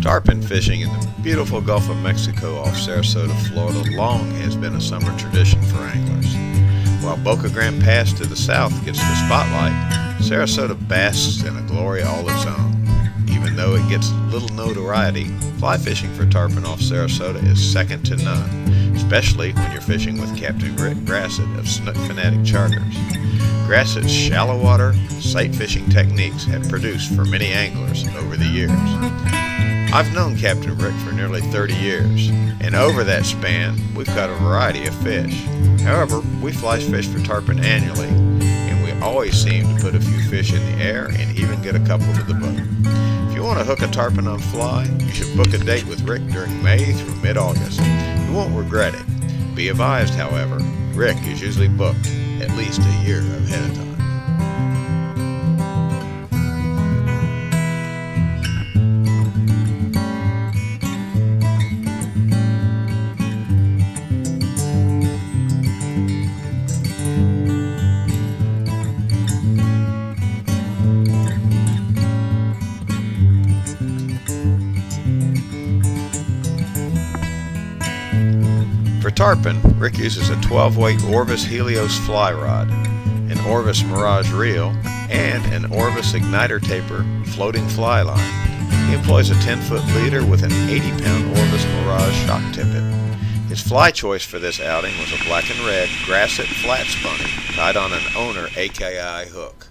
Tarpon fishing in the beautiful Gulf of Mexico off Sarasota, Florida long has been a summer tradition for anglers. While Boca Grande Pass to the south gets the spotlight, Sarasota basks in a glory all its own. Even though it gets little notoriety, fly fishing for tarpon off Sarasota is second to none, especially when you're fishing with Captain Rick Grassett of Snook Fanatic Charters. Grassett's shallow water, sight fishing techniques have produced for many anglers over the years. I've known Captain Rick for nearly 30 years, and over that span, we've caught a variety of fish. However, we fly fish for tarpon annually, and we always seem to put a few fish in the air and even get a couple to the boat. If you want to hook a tarpon on fly, you should book a date with Rick during May through mid-August. You won't regret it. Be advised, however, Rick is usually booked at least a year ahead of time. For tarpon, Rick uses a 12-weight Orvis Helios fly rod, an Orvis Mirage reel, and an Orvis Igniter Taper floating fly line. He employs a 10-foot leader with an 80-pound Orvis Mirage shock tippet. His fly choice for this outing was a black and red Grassett flat spunny tied on an Owner AKI hook.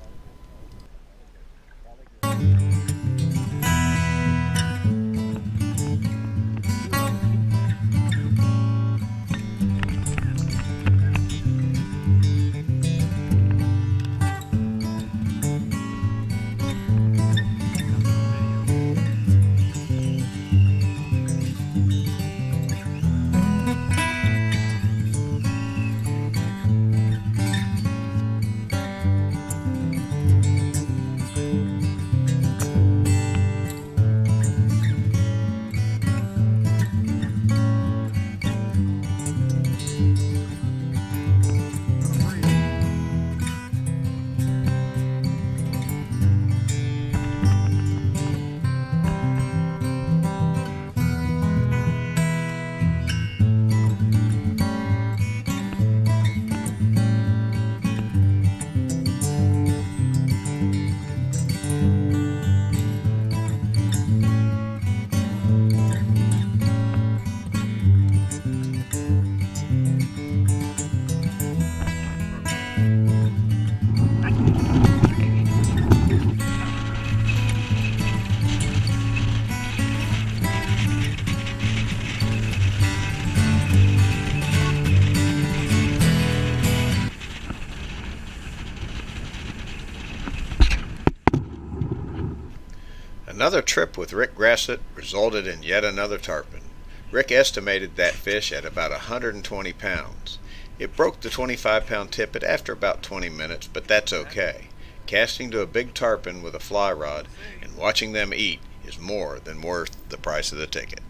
Another trip with Rick Grassett resulted in yet another tarpon. Rick estimated that fish at about 120 pounds. It broke the 25-pound tippet after about 20 minutes, but that's okay. Casting to a big tarpon with a fly rod and watching them eat is more than worth the price of the ticket.